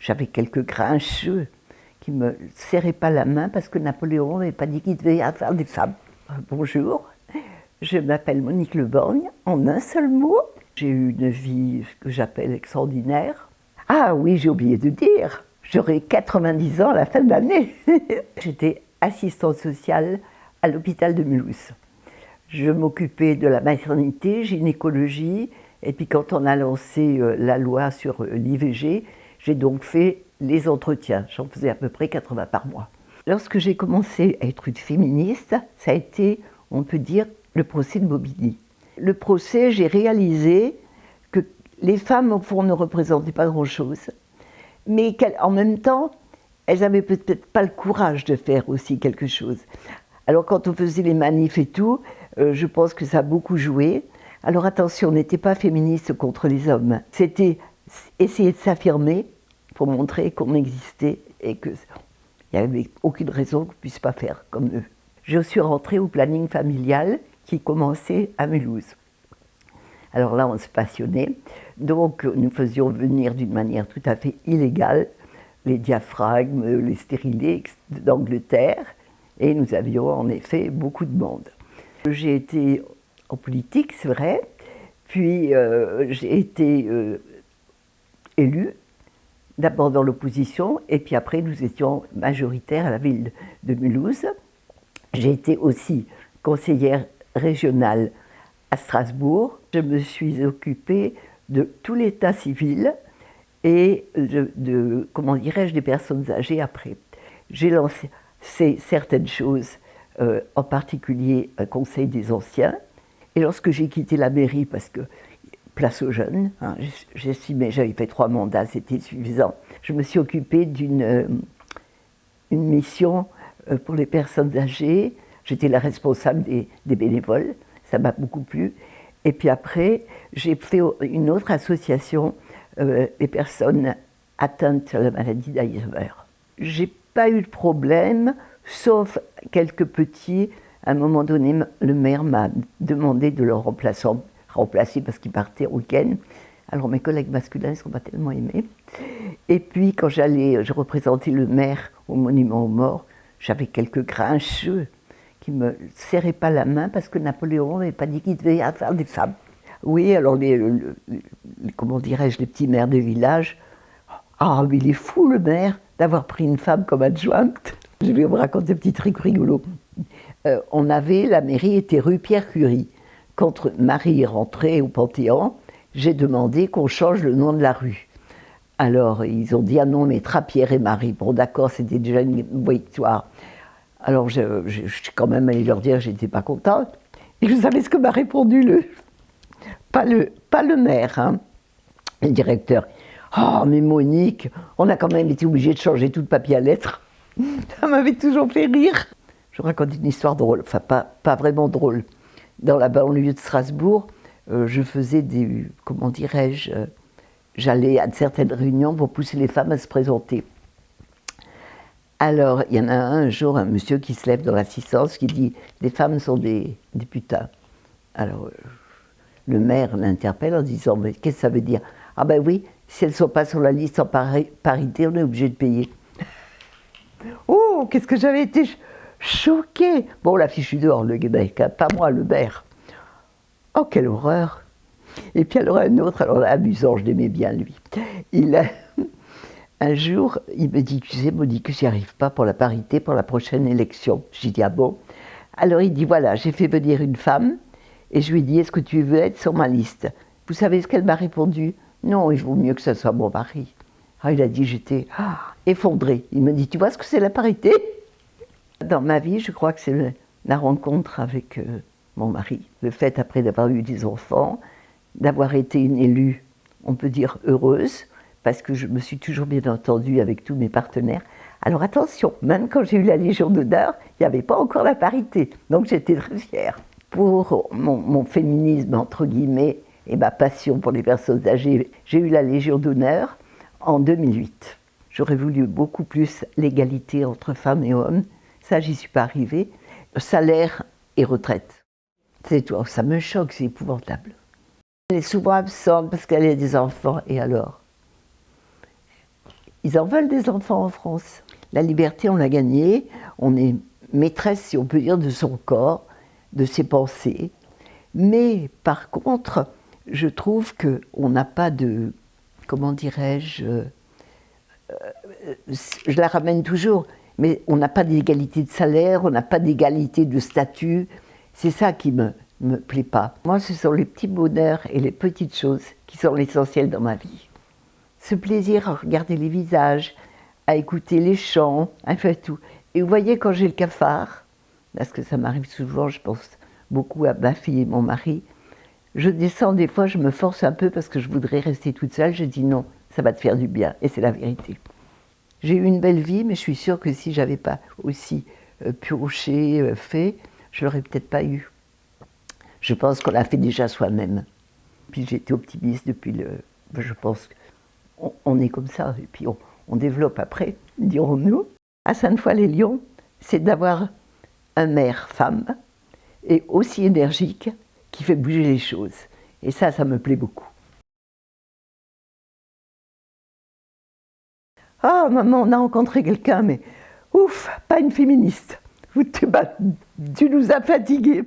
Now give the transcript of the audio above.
J'avais quelques grincheux qui ne me serraient pas la main parce que Napoléon n'avait pas dit qu'il devait y avoir des femmes. Bonjour, je m'appelle Monique Leborgne, en un seul mot. J'ai eu une vie que j'appelle extraordinaire. Ah oui, j'ai oublié de dire, j'aurai 90 ans à la fin de l'année. J'étais assistante sociale à l'hôpital de Mulhouse. Je m'occupais de la maternité, gynécologie, et puis quand on a lancé la loi sur l'IVG, j'ai donc fait les entretiens. J'en faisais à peu près 80 par mois. Lorsque j'ai commencé à être une féministe, ça a été, on peut dire, le procès de Bobigny. Le procès, j'ai réalisé que les femmes, au fond, ne représentaient pas grand-chose, mais qu'en même temps, elles n'avaient peut-être pas le courage de faire aussi quelque chose. Alors quand on faisait les manifs et tout, je pense que ça a beaucoup joué. Alors attention, on n'était pas féministe contre les hommes. C'était essayer de s'affirmer pour montrer qu'on existait et qu'il n'y avait aucune raison qu'on ne puisse pas faire comme eux. Je suis rentrée au planning familial qui commençait à Mulhouse. Alors là, on se passionnait. Donc nous faisions venir d'une manière tout à fait illégale les diaphragmes, les stérilés d'Angleterre. Et nous avions en effet beaucoup de monde. J'ai été en politique, c'est vrai, puis j'ai été élue, d'abord dans l'opposition, et puis après nous étions majoritaires à la ville de Mulhouse. J'ai été aussi conseillère régionale à Strasbourg. Je me suis occupée de tout l'état civil et comment dirais-je, des personnes âgées après. J'ai lancé certaines choses, en particulier un conseil des anciens. Et lorsque j'ai quitté la mairie, parce que place aux jeunes, hein, j'estimais, j'avais fait 3 mandats, c'était suffisant, je me suis occupée d'une mission pour les personnes âgées. J'étais la responsable des bénévoles, ça m'a beaucoup plu. Et puis après, j'ai fait une autre association, les personnes atteintes de la maladie d'Alzheimer. J'ai pas eu de problème, sauf quelques petits. À un moment donné, le maire m'a demandé de le remplacer parce qu'il partait au week-end. Alors mes collègues masculins ne sont pas tellement aimés. Et puis quand je représentais le maire au monument aux morts, j'avais quelques grincheux qui ne me serraient pas la main parce que Napoléon n'avait pas dit qu'il devait y avoir des femmes. Oui, alors comment dirais-je, les petits maires de village. Ah, mais il est fou le maire d'avoir pris une femme comme adjointe. Je vais vous raconter un petit truc rigolo. La mairie était rue Pierre-Curie. Quand Marie est rentrée au Panthéon, j'ai demandé qu'on change le nom de la rue. Alors ils ont dit ah non, on mettra Pierre et Marie. Bon d'accord, c'était déjà une victoire. Alors je suis quand même allée leur dire que j'étais pas contente. Et vous savez ce que m'a répondu pas le maire, hein, le directeur. Oh, mais Monique, on a quand même été obligé de changer tout le papier à lettres. Ça m'avait toujours fait rire. Je vous raconte une histoire drôle, enfin pas vraiment drôle. Dans la banlieue de Strasbourg, je faisais comment dirais-je, j'allais à certaines réunions pour pousser les femmes à se présenter. Alors, il y en a un jour, un monsieur qui se lève dans l'assistance qui dit « Les femmes sont des putains ». Alors, le maire l'interpelle en disant « Mais qu'est-ce que ça veut dire ?»« Ah ben oui, si elles ne sont pas sur la liste en parité, on est obligé de payer. » Oh, qu'est-ce que j'avais été choquée. Bon, la fille, je suis dehors, le Québec, hein, pas moi, le maire. Oh, quelle horreur. Et puis alors un autre, alors amusant, je l'aimais bien lui. Un jour, il me dit, tu sais, Monique, j'y arrive pas pour la parité pour la prochaine élection. J'ai dit, ah bon? Alors il dit, voilà, j'ai fait venir une femme, et je lui ai dit, est-ce que tu veux être sur ma liste? Vous savez ce qu'elle m'a répondu? Non, il vaut mieux que ce soit mon mari. Ah, il a dit, j'étais effondrée. Il me dit, tu vois ce que c'est la parité? Dans ma vie, je crois que c'est la rencontre avec mon mari. Le fait, après d'avoir eu des enfants, d'avoir été une élue, on peut dire heureuse, parce que je me suis toujours bien entendue avec tous mes partenaires. Alors attention, même quand j'ai eu la Légion d'honneur, il n'y avait pas encore la parité. Donc j'étais très fière. Pour mon féminisme, entre guillemets, et ma passion pour les personnes âgées, j'ai eu la Légion d'honneur en 2008. J'aurais voulu beaucoup plus l'égalité entre femmes et hommes. Ça, j'y suis pas arrivée. Salaire et retraite. C'est tout. Ça me choque, c'est épouvantable. Elle est souvent absente parce qu'elle a des enfants, et alors? Ils en veulent des enfants en France. La liberté, on l'a gagnée. On est maîtresse, si on peut dire, de son corps, de ses pensées. Mais par contre, je trouve qu'on n'a pas de, comment dirais-je, je la ramène toujours, mais on n'a pas d'égalité de salaire, on n'a pas d'égalité de statut. C'est ça qui me plaît pas. Moi, ce sont les petits bonheurs et les petites choses qui sont l'essentiel dans ma vie. Ce plaisir à regarder les visages, à écouter les chants, à faire tout. Et vous voyez, quand j'ai le cafard, parce que ça m'arrive souvent, je pense beaucoup à ma fille et mon mari, je descends des fois, je me force un peu parce que je voudrais rester toute seule, je dis non, ça va te faire du bien, et c'est la vérité. J'ai eu une belle vie, mais je suis sûre que si j'avais pas aussi pioché, fait, je l'aurais peut-être pas eu. Je pense qu'on l'a fait déjà soi-même. Puis j'étais optimiste depuis le... Je pense qu'on est comme ça, et puis on développe après, dirons-nous. À Sainte-Foy-les-Lyons, c'est d'avoir un maire femme, et aussi énergique, qui fait bouger les choses. Et ça me plaît beaucoup. Ah, maman, on a rencontré quelqu'un, mais ouf, pas une féministe. Tu nous as fatigués.